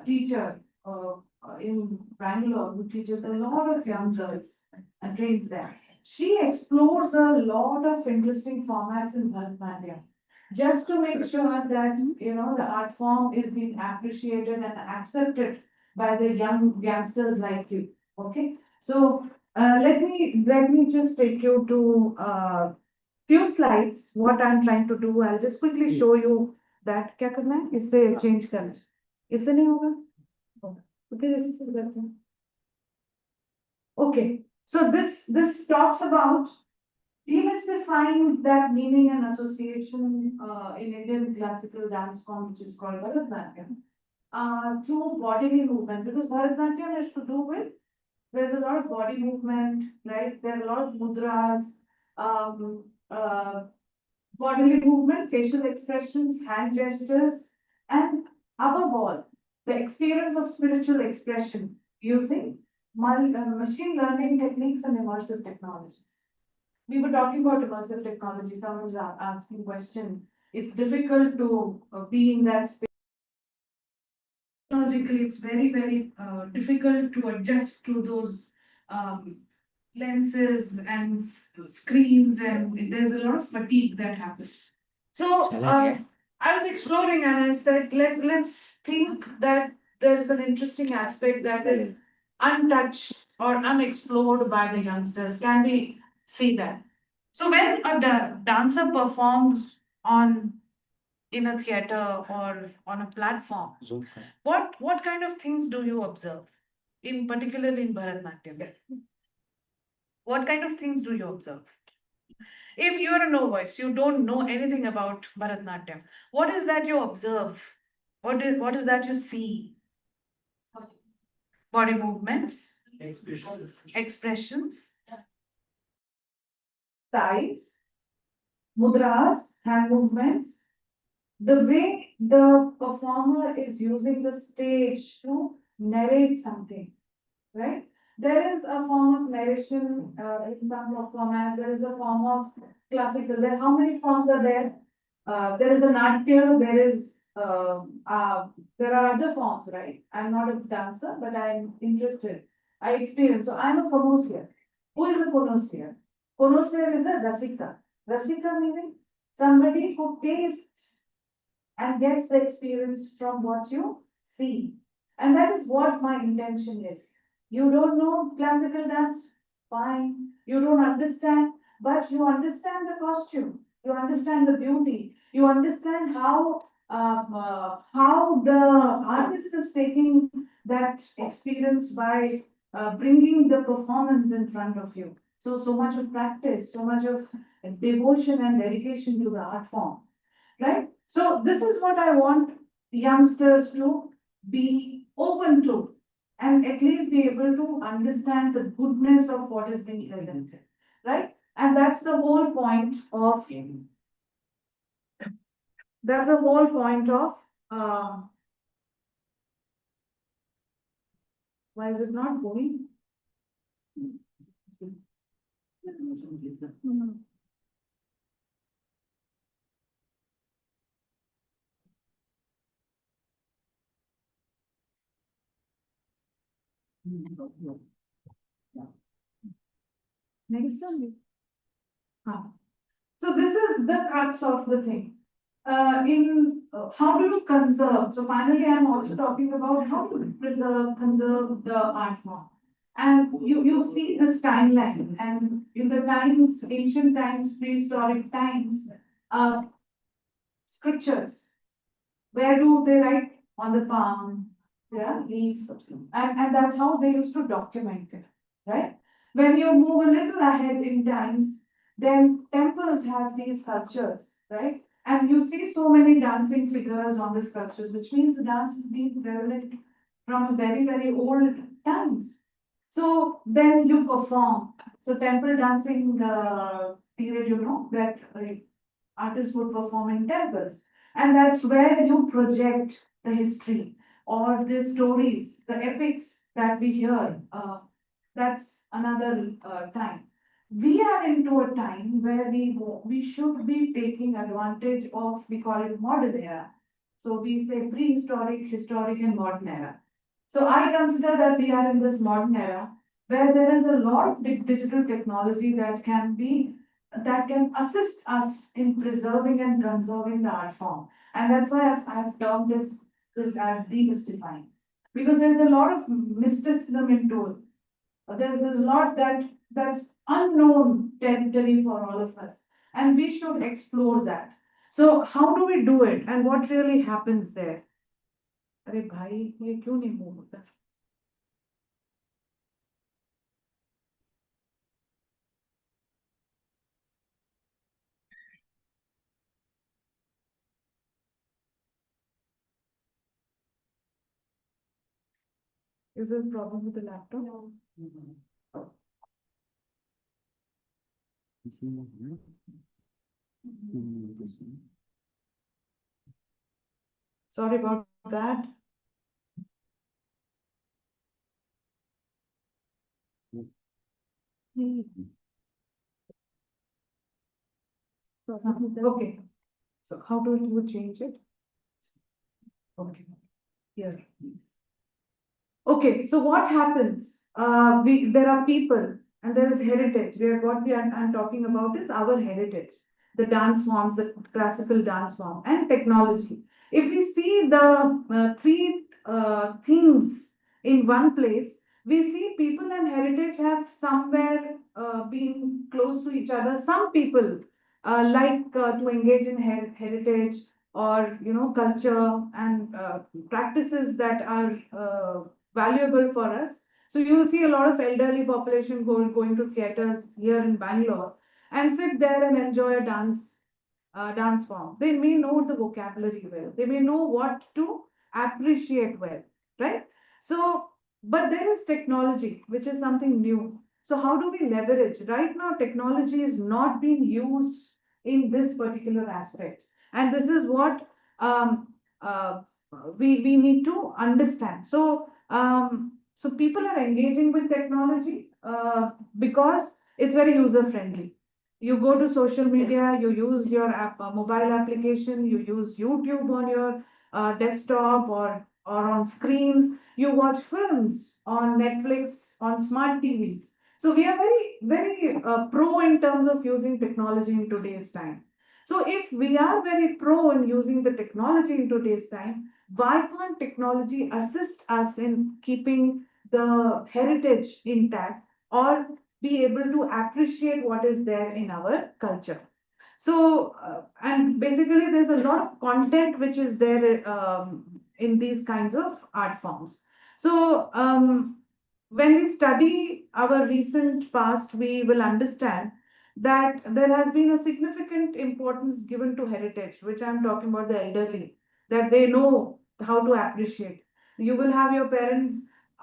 teacher in Bangalore who teaches a lot of young girls and trains them. She explores a lot of interesting formats in Bharatanatyam just to make sure that the art form is being appreciated and accepted by the youngsters like you. Okay, so let me just take you to few slides. What I'm trying to do, I'll just quickly show you that. क्या करना है इससे change करना है इससे नहीं होगा okay this is करते हैं. Okay, so this talks about demystifying that meaning and association in Indian classical dance form, which is called Bharatanatyam, through bodily movements. Because Bharatanatyam has to do with, there's a lot of body movement, right? There are a lot of mudras, um, uh, bodily movement, facial expressions, hand gestures, and above all, the experience of spiritual expression using machine learning techniques and immersive technologies. We were talking about immersive technology. Someone was asking question. It's difficult to be in that space. Technologically, it's very difficult to adjust to those um, lenses and screens, and there's a lot of fatigue that happens. So I was exploring and I said, let's think that there is an interesting aspect that is untouched or unexplored by the youngsters. Can we see that? So when a dancer performs on in a theater or on a platform, what kind of things do you observe? In particularly in Bharatanatyam, what kind of things do you observe? If you are a novice, you don't know anything about Bharatanatyam, what is that you observe? What is that you see? Body movements, expressions, size, mudras, hand movements, the way the performer is using the stage to narrate something, right? There is a form of narration in some performance. There is a form of classical. There, how many forms are there? There is a natya. There are other forms, right? I'm not a dancer, but I'm interested. I experience. So I'm a connoisseur. Who is a connoisseur? Connoisseur is a rasika. Rasika meaning somebody who tastes and gets the experience from what you see. And that is what my intention is. You don't know classical dance? Fine. You don't understand, but you understand the costume. You understand the beauty. You understand how the artist is taking that experience by bringing the performance in front of you. So much of practice, so much of devotion and dedication to the art form, right? So this is what I want youngsters to be open to and at least be able to understand the goodness of what is being presented, right? And that's the whole point of uh, why is it not going? Mhm. Next one. Ah. So this is the crux of the thing. In how do you conserve? So finally, I'm also talking about how do you conserve the art form. And you see this timeline, and in the times, ancient times, prehistoric times, uh, scriptures. Where do they write? On the palm, yeah, leaf, and that's how they used to document it, right? When you move a little ahead in times, then temples have these sculptures, right? And you see so many dancing figures on the sculptures, which means the dance is being prevalent from very old times. So then you perform. So temple dancing, the period, that artists would perform in temples. And that's where you project the history or the stories, the epics that we hear. That's another time. We are into a time where we should be taking advantage of, we call it modern era. So we say prehistoric, historic, and modern era. So I consider that we are in this modern era where there is a lot of digital technology that can assist us in preserving and conserving the art form. And that's why I've termed this as demystifying. Because there's a lot of mysticism into it. There's a lot that's unknown territory for all of us. And we should explore that. So how do we do it and what really happens there? अरे भाई ये क्यों नहीं move होता? Is there a problem with the laptop? No. Sorry about that. Okay. So how do you change it? Okay. Here. Okay, so what happens? There are people and there is heritage. I'm talking about is our heritage, the dance forms, the classical dance form, and technology. If we see the three things in one place, we see people and heritage have somewhere been close to each other. Some people like to engage in heritage or culture and practices that are valuable for us. So you will see a lot of elderly population going to theaters here in Bangalore and sit there and enjoy a dance form. They may know the vocabulary well. They may know what to appreciate well, right? So, but there is technology, which is something new. So how do we leverage? Right now, technology is not being used in this particular aspect. And this is what uh, we need to understand. So people are engaging with technology because it's very user friendly. You go to social media, you use your mobile application, you use YouTube on your desktop or on screens. You watch films on Netflix, on smart TVs. So we are very pro in terms of using technology in today's time. So if we are very pro in using the technology in today's time, why can't technology assist us in keeping the heritage intact or be able to appreciate what is there in our culture? So, and basically, there's a lot of content which is there in these kinds of art forms. So, when we study our recent past, we will understand that there has been a significant importance given to heritage, which I'm talking about the elderly, that they know how to appreciate. You will have your parents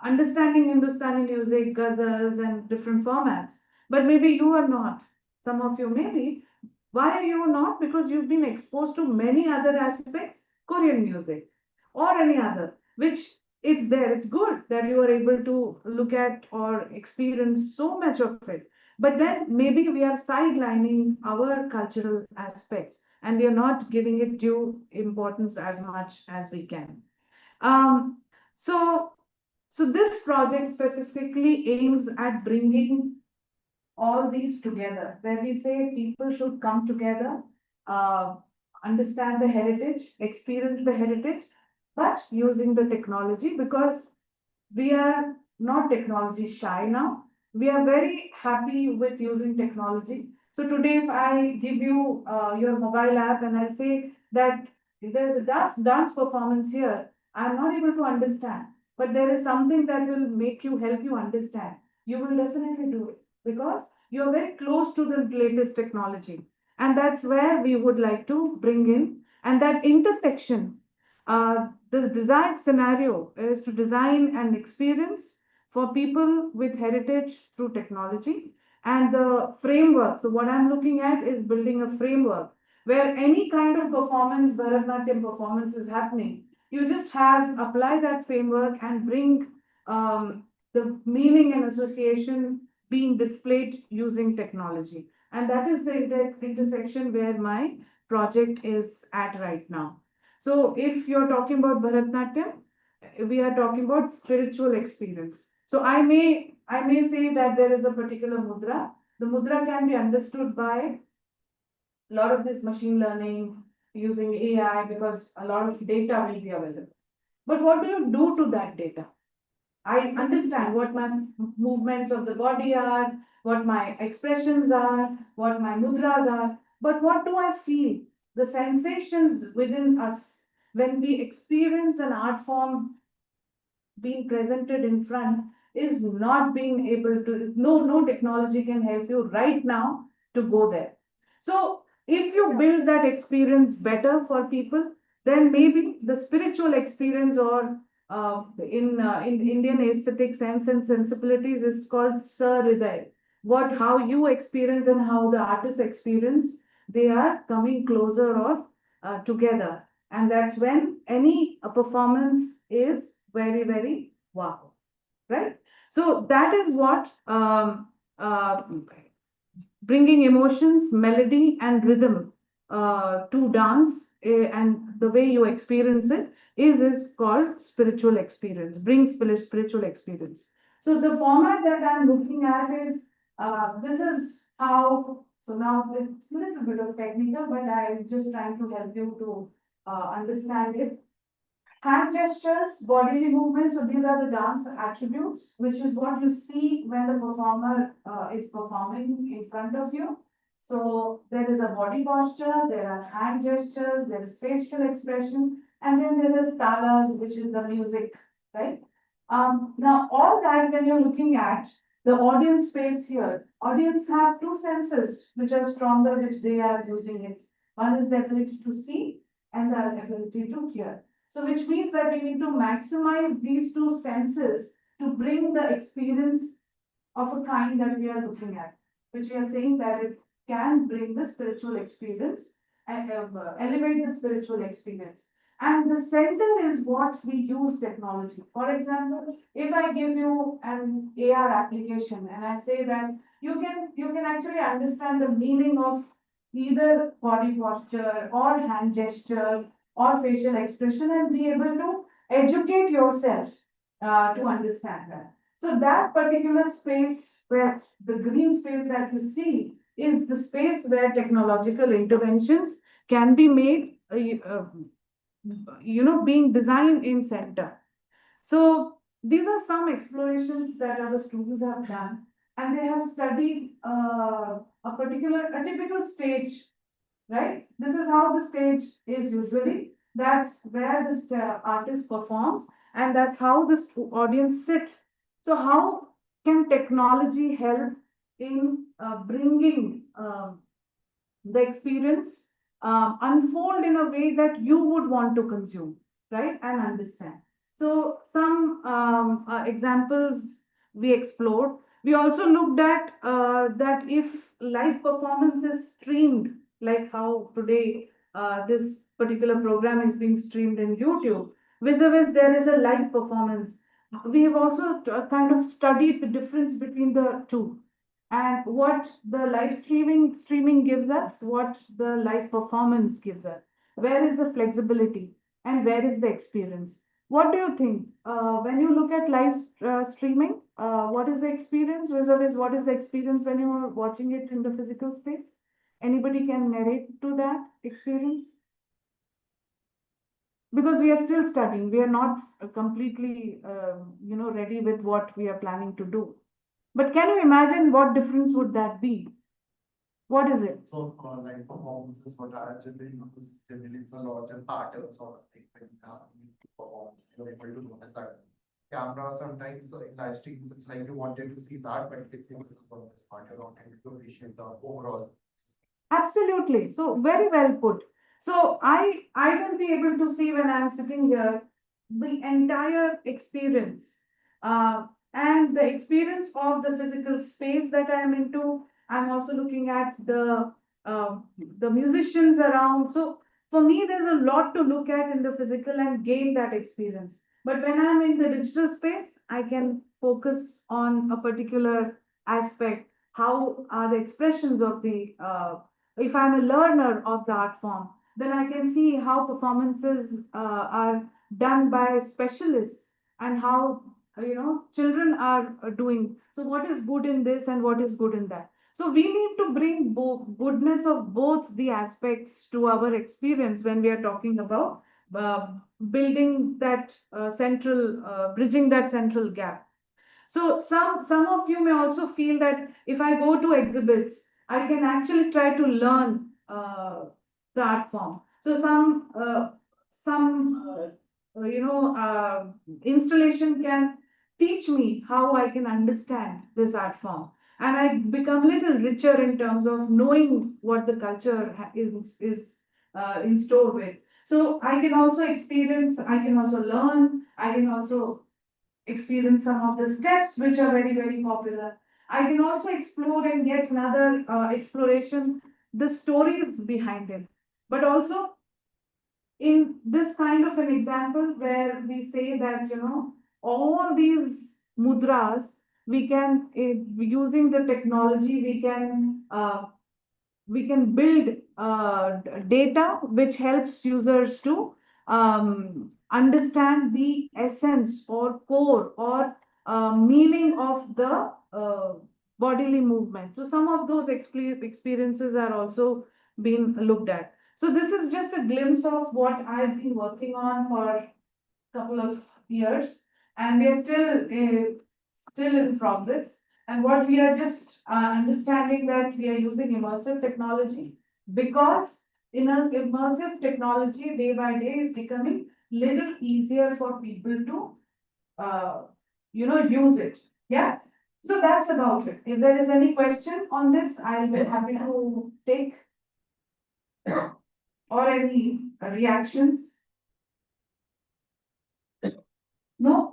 understanding Hindustani music, ghazals, and different formats, but maybe you are not. Some of you may be. Why are you not? Because you've been exposed to many other aspects, Korean music or any other, which it's there. It's good that you are able to look at or experience so much of it. But then maybe we are sidelining our cultural aspects and we are not giving it due importance as much as we can. Um, so, so this project specifically aims at bringing all these together, where we say people should come together, uh, understand the heritage, experience the heritage, but using the technology because we are not technology shy now. We are very happy with using technology. So today, if I give you your mobile app and I say that there's a dance performance here, I'm not able to understand, but there is something that will make you help you understand. You will definitely do it because you're very close to the latest technology. And that's where we would like to bring in. And that intersection, this design scenario is to design an experience for people with heritage through technology. And the framework, so what I'm looking at is building a framework where any kind of performance, Bharatanatyam performance is happening. You just have apply that framework and bring the meaning and association being displayed using technology. And that is the intersection where my project is at right now. So if you're talking about Bharatanatyam, we are talking about spiritual experience. So I may say that there is a particular mudra. The mudra can be understood by a lot of this machine learning using AI because a lot of data will be available. But what do you do to that data? I understand what my movements of the body are, what my expressions are, what my mudras are, but what do I feel? The sensations within us when we experience an art form being presented in front is not being able to, no technology can help you right now to go there. So if you build that experience better for people, then maybe the spiritual experience, or in Indian aesthetic sense and sensibilities, is called Saridai. What, how you experience and how the artist experience, they are coming closer or together, and that's when any performance is very, very wow, right? So that is what bringing emotions, melody, and rhythm to dance, and the way you experience it is called spiritual experience. Brings spiritual experience. So the format that I'm looking at is this is how. So now it's a little bit of technical, but I'm just trying to help you to understand it. Hand gestures, bodily movements, so these are the dance attributes, which is what you see when the performer is performing in front of you. So there is a body posture, there are hand gestures, there is facial expression, and then there is talas, which is the music, right? Now, all that when you're looking at the audience space here, audience have two senses which are stronger, which they are using it. One is the ability to see and the ability to hear. So which means that we need to maximize these two senses to bring the experience of a kind that we are looking at, which we are saying that it can bring the spiritual experience and elevate the spiritual experience. And the center is what we use technology. For example, if I give you an AR application and I say that you can actually understand the meaning of either body posture or hand gesture or facial expression and be able to educate yourself to understand that. So that particular space where the green space that you see is the space where technological interventions can be made, being designed in center. So these are some explorations that our students have done, and they have studied a typical stage, right? This is how the stage is usually. That's where the artist performs, and that's how the audience sits. So, how can technology help in bringing the experience unfold in a way that you would want to consume, right, and understand? So, some examples we explored. We also looked at that if live performance is streamed, like how today this particular program is being streamed in YouTube, vis-a-vis there is a live performance. We have also kind of studied the difference between the two, and what the live streaming gives us, what the live performance gives us. Where is the flexibility and where is the experience? What do you think when you look at live streaming? What is the experience vis-a-vis what is the experience when you are watching it in the physical space? Anybody can narrate to that experience? Because we are still studying, we are not completely ready with what we are planning to do. But can you imagine what difference would that be? What is it? So, like performances, what I generally it's a larger pattern sort of thing when you have to perform. You're able to notice that camera sometimes, so in live streams, it's like you wanted to see that, but if you listen from this part, you're not able to appreciate the overall. Absolutely. So very well put. So I will be able to see when I'm sitting here the entire experience, and the experience of the physical space that I am into. I'm also looking at uh, the musicians around. So for me, there's a lot to look at in the physical and gain that experience. But when I'm in the digital space, I can focus on a particular aspect. How are the expressions of the if I'm a learner of the art form, then I can see how performances are done by specialists and how children are doing. So what is good in this and what is good in that. So we need to bring goodness of both the aspects to our experience when we are talking about uh, building that bridging that central gap. So some of you may also feel that if I go to exhibits, I can actually try to learn the art form. So some installation can teach me how I can understand this art form, and I become a little richer in terms of knowing what the culture is in store with. So I can also experience, I can also learn, I can also experience some of the steps which are very, very popular. I can also explore and get another exploration, the stories behind it. But also in this kind of an example where we say that, all these mudras, we can, using the technology, we can build data which helps users to understand the essence or core or meaning of the bodily movement. So some of those experiences are also being looked at. So this is just a glimpse of what I've been working on for a couple of years, and we are still in progress. And what we are just understanding that we are using immersive technology because in a immersive technology day by day is becoming little easier for people to use it. Yeah. So that's about it. If there is any question on this, I'll be happy to take or any reactions. No?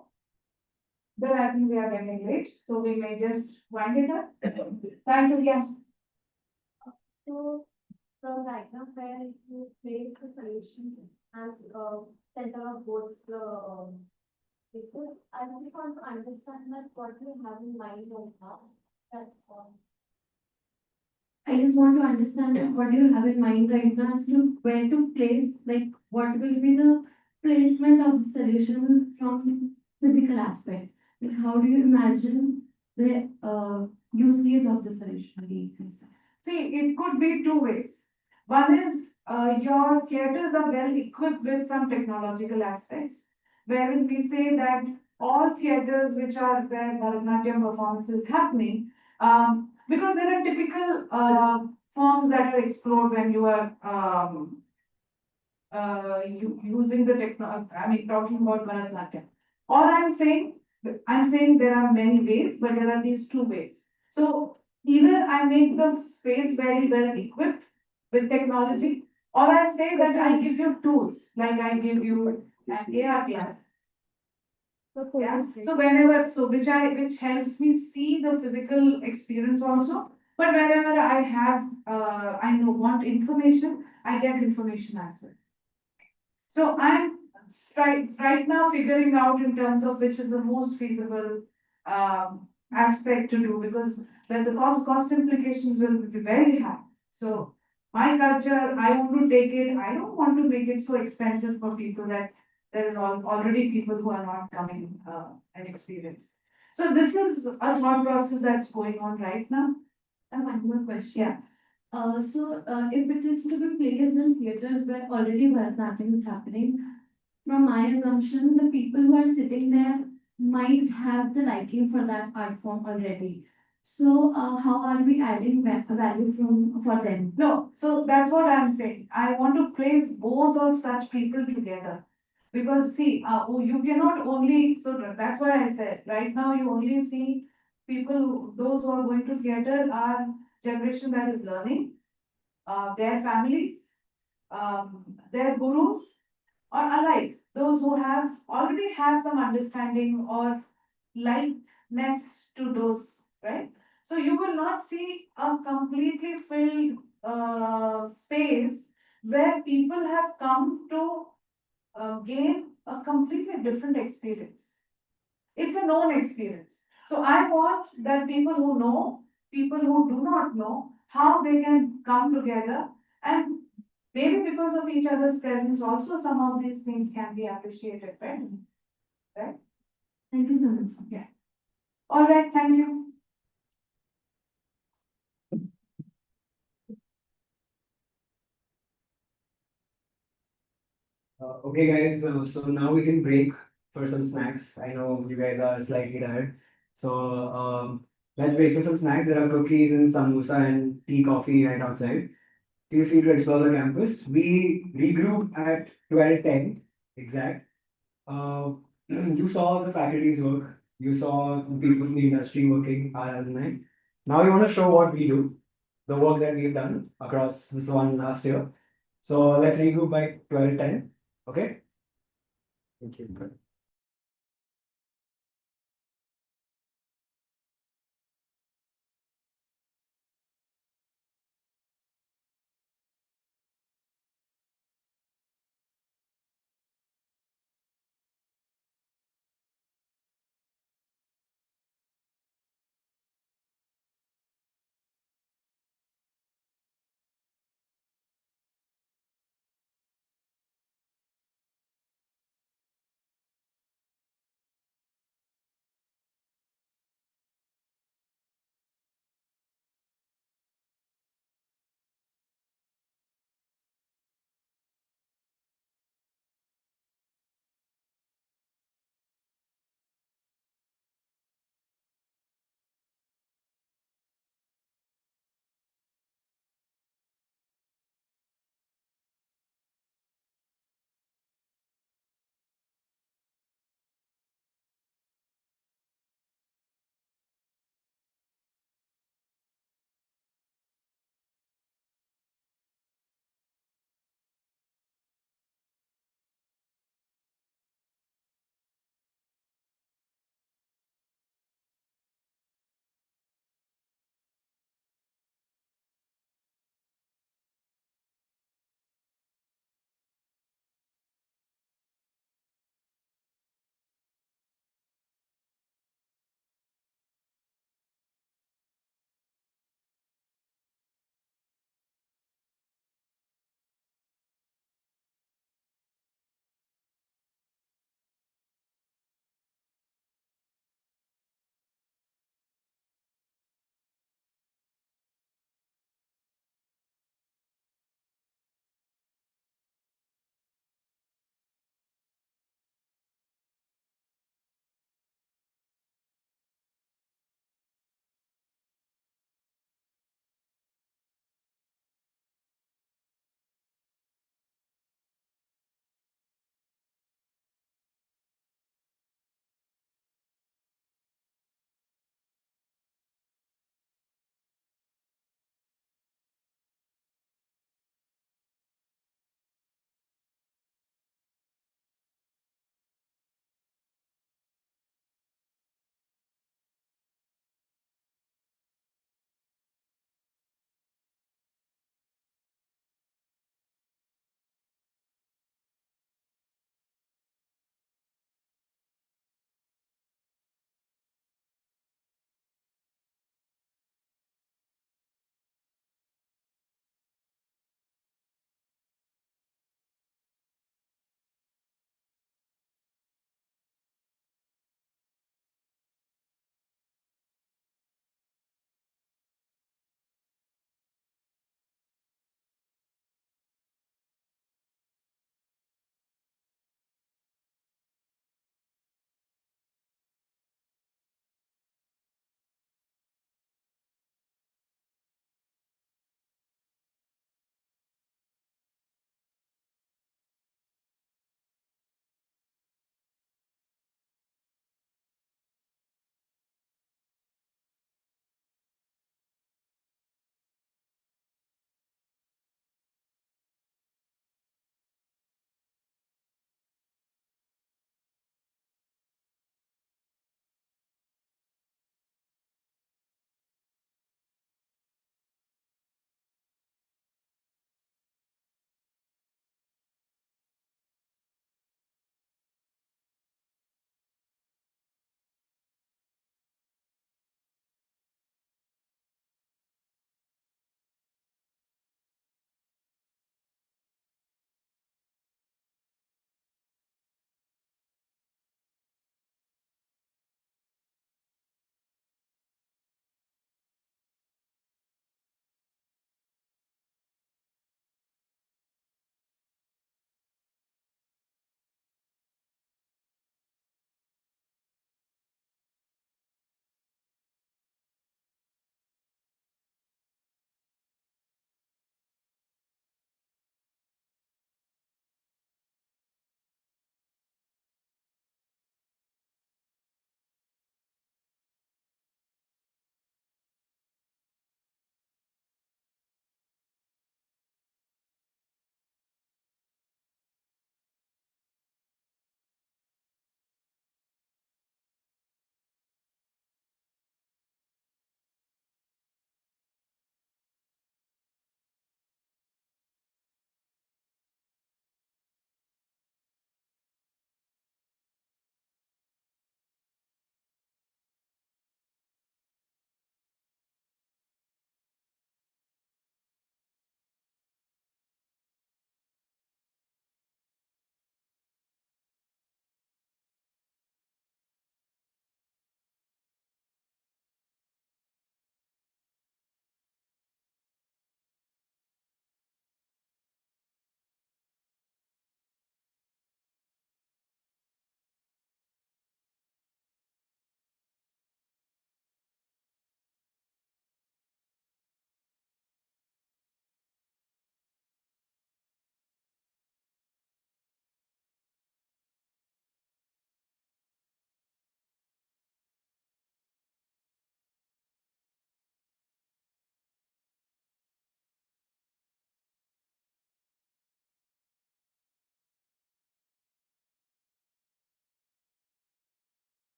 Then I think we are getting late, so we may just wind it up. Thank you, yeah. So from diagram where you place the solution as center of both the because I just want to understand that what you have in mind right now. That I just want to understand that what you have in mind right now as to where to place, like what will be the placement of the solution from physical aspect. Like how do you imagine the use case of the solution being placed? See, it could be two ways. One is your theaters are well equipped with some technological aspects, wherein we say that all theaters which are where Bharatanatyam performance is happening, because there are typical forms that are explored when you are using the techno, I mean, talking about Bharatanatyam. Or I'm saying there are many ways, but there are these two ways. So either I make the space very well equipped with technology, or I say that I give you tools, like I give you an AR class. Yeah, so which helps me see the physical experience also. But wherever I have, want information, I get information as well. So I'm right now figuring out in terms of which is the most feasible aspect to do, because then the cost implications will be very high. So my culture, I want to take it. I don't want to make it so expensive for people that there is already people who are not coming and experience. So this is a thought process that's going on right now. I have one more question. Yeah. If it is to be placed in theaters where already Bharatanatyam is happening, from my assumption, the people who are sitting there might have the liking for that art form already. So, how are we adding value for them? No, so that's what I'm saying. I want to place both of such people together. Because see, you cannot only, so that's why I said, right now you only see people, those who are going to theater are generation that is learning, their families, their gurus, or alike, those who have already have some understanding or likeness to those, right? So you will not see a completely filled space where people have come to gain a completely different experience. It's a known experience. So I want that people who know, people who do not know, how they can come together and maybe because of each other's presence also, some of these things can be appreciated, right? Thank you so much. All right, thank you. Okay, guys, so now we can break for some snacks. I know you guys are slightly tired. So let's break for some snacks. There are cookies and samosa and tea, coffee right outside. Feel free to explore the campus. We regroup at 12:10 exact. You saw the faculty's work. You saw the people in the industry working, our alumni. Now we want to show what we do, the work that we've done across this one last year. So let's regroup by 12:10. Okay? Thank you.